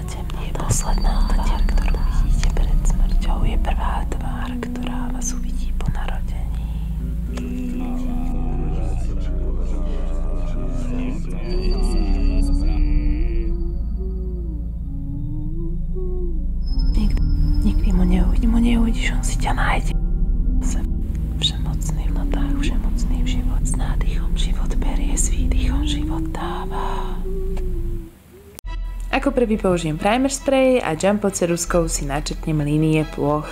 Nie je posledná tvár, ktorú vidíte pred smrťou. Je prvá tvár, ktorá vás uvidí po narodení. Nikdy mu neuvidíš, on si ťa nájde. Všemocný v notách, všemocný v život. S nádychom život berie, s výdychom život dáva. Ako prvý použijem primer spray a jumbo ceruzkou si načrtnem línie plôch.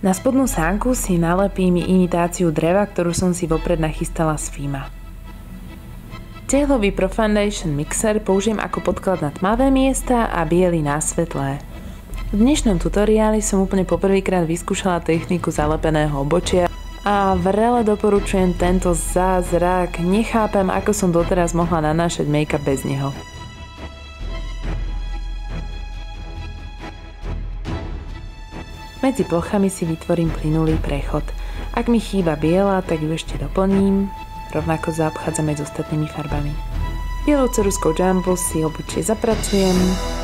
Na spodnú sánku si nalepím imitáciu dreva, ktorú som si vopred nachystala z Fima. Cieľový Pro Foundation mixer použijem ako podklad na tmavé miesta a biely na svetlé. V dnešnom tutoriáli som úplne poprvýkrát vyskúšala techniku zalepeného obočia a vrele doporučujem tento zázrak. Nechápem, ako som doteraz mohla nanášať make-up bez neho. Medzi plochami si vytvorím plynulý prechod. Ak mi chýba biela, tak ju ešte doplním. Rovnako zaobchádzam aj s ostatnými farbami. Bielou ceruzkou jumbo si obočie zapracujem.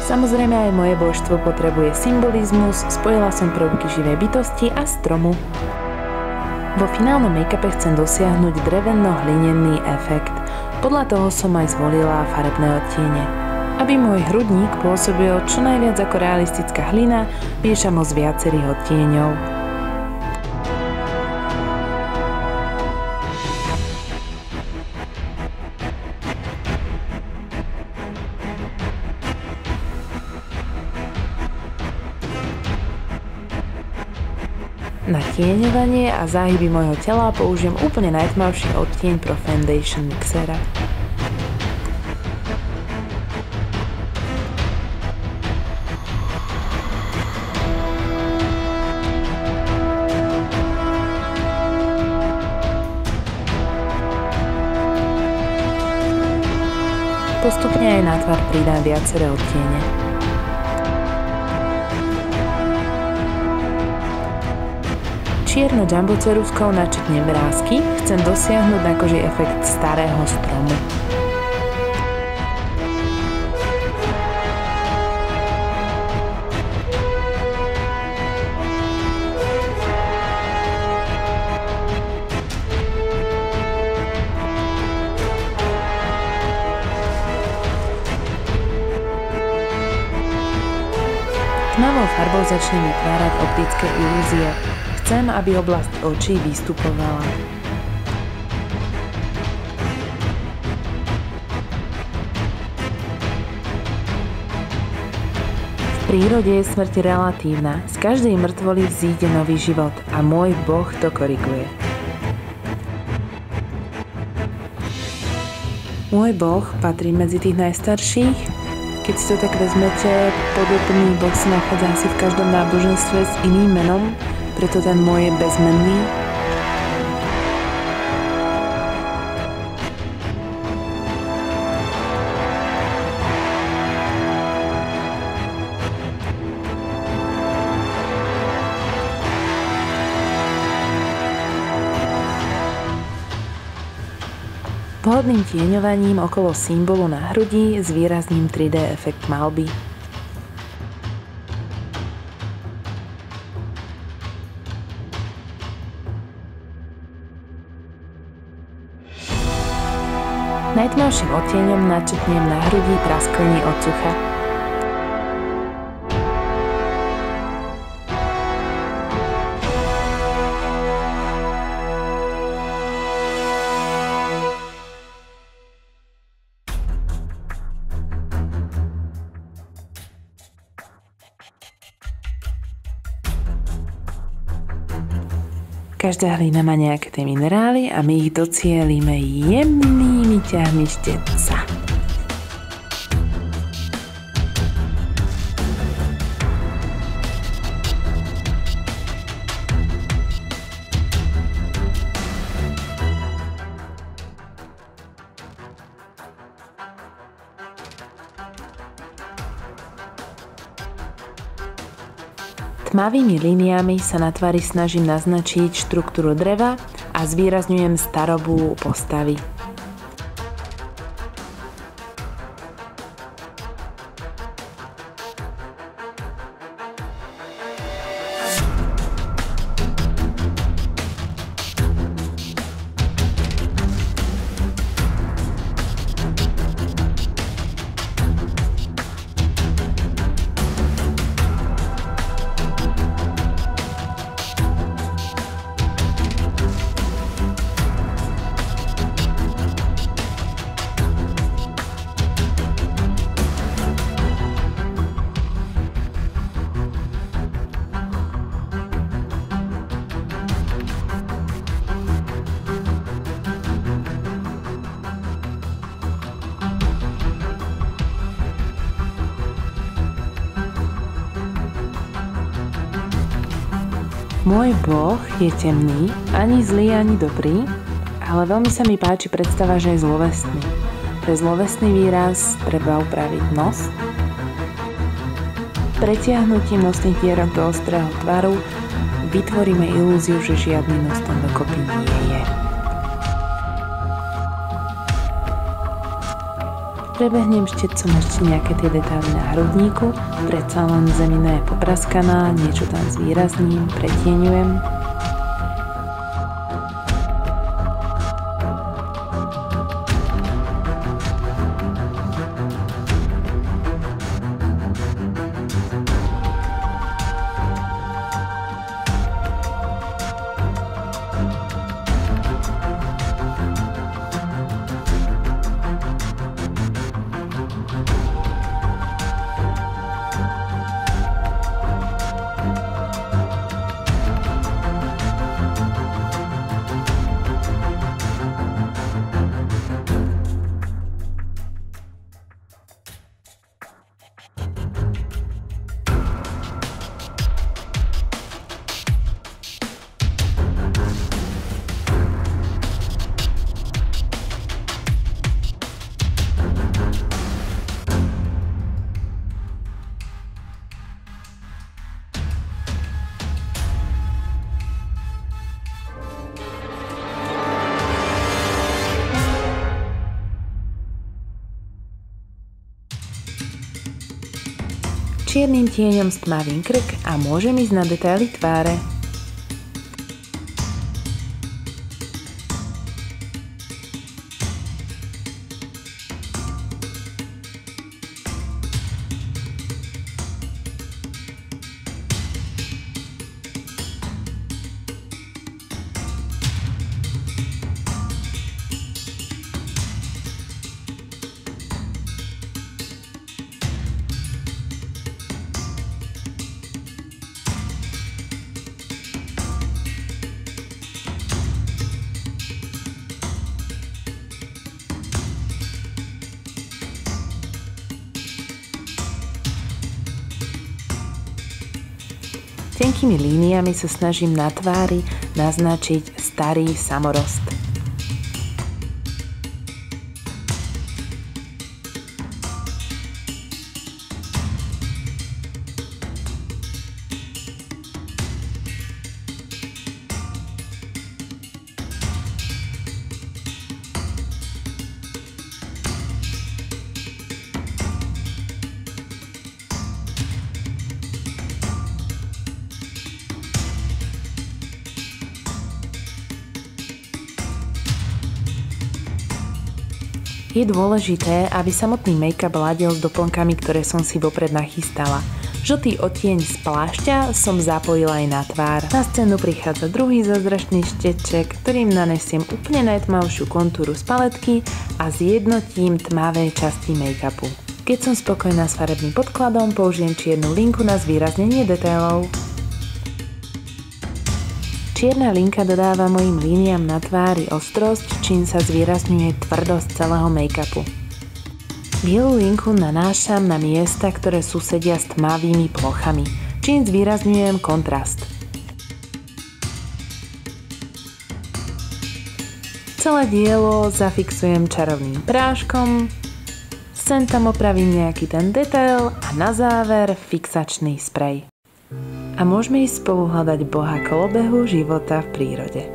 Samozrejme aj moje božstvo potrebuje symbolizmus, spojila som prvky živej bytosti a stromu. Vo finálnom make-upe chcem dosiahnuť drevenno-hlinený efekt. Podľa toho som aj zvolila farebné odtiene. Aby môj hrudník pôsobil čo najviac ako realistická hlina, miešam ho z viacerých odtieňov. Na tieňovanie a záhyby môjho tela použijem úplne najtmavší odtieň Pro Foundation mixera. Postupne aj na tvár pridám viaceré odtiene. Čierno jumbo ceruzkou načrtnem vrásky, chcem dosiahnuť na koži efekt starého stromu. Tmavou farbou začnem vytvárať optické ilúzie. Chcem, aby oblasť očí vystupovala. V prírode je smrť relatívna. Z každej mŕtvoly vzíde nový život a môj Boh to koriguje. Môj Boh patrí medzi tých najstarších. Keď si to tak vezmete, podobný Boh sa nachádza asi v každom náboženstve s iným menom, preto ten môj je bezmenný. Vhodným tieňovaním okolo symbolu na hrudi zvýrazním 3D efekt malby. Najtmavším odtieňom načrtnem na hrudi praskliny od sucha. Každá hlina má nejaké tie minerály a my ich docielíme jemnými ťahmi štetca. Tmavými líniami sa na tvári snažím naznačiť štruktúru dreva a zvýrazňujem starobu postavy. Môj Boh je temný, ani zlý, ani dobrý, ale veľmi sa mi páči predstava, že je zlovestný. Pre zlovestný výraz treba upraviť nos. Pretiahnutím nosných dierok do ostrého tvaru vytvoríme ilúziu, že žiadny nos tam dokopy nie je. Prebehnem štecom ešte nejaké tie detaily na hrudníku, predsa len zemina je popraskaná, niečo tam zvýrazním, pretieňujem. Čiernym tieňom stmavím krk a môžem ísť na detaily tváre. Tenkými líniami sa snažím na tvári naznačiť starý samorost. Je dôležité, aby samotný make-up ladil s doplnkami, ktoré som si vopred nachystala. Žltý odtieň z plášťa som zapojila aj na tvár. Na scénu prichádza druhý zázračný šteček, ktorým nanesiem úplne najtmavšiu kontúru z paletky a zjednotím tmavé časti make-upu. Keď som spokojná s farebným podkladom, použijem čiernu linku na zvýraznenie detailov. Čierna linka dodáva mojim líniám na tvári ostrosť, čím sa zvýrazňuje tvrdosť celého make-upu. Bielu linku nanášam na miesta, ktoré susedia s tmavými plochami, čím zvýrazňujem kontrast. Celé dielo zafixujem čarovným práškom, sem tam opravím nejaký ten detail a na záver fixačný sprej. A môžeme ísť spolu hľadať Boha kolobehu života v prírode.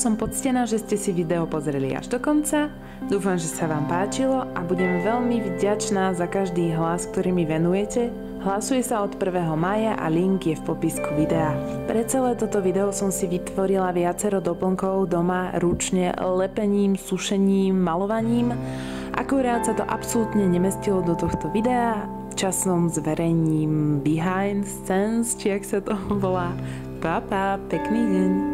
som poctená, že ste si video pozreli až do konca. Dúfam, že sa vám páčilo a budem veľmi vďačná za každý hlas, ktorý mi venujete. Hlasuje sa od 1. mája a link je v popisku videa. Pre celé toto video som si vytvorila viacero doplnkov doma ručne lepením, sušením, malovaním. Akurát sa to absolútne nemestilo do tohto videa. Časom zverejním behind scenes, či jak sa to volá. Pa, pekný deň.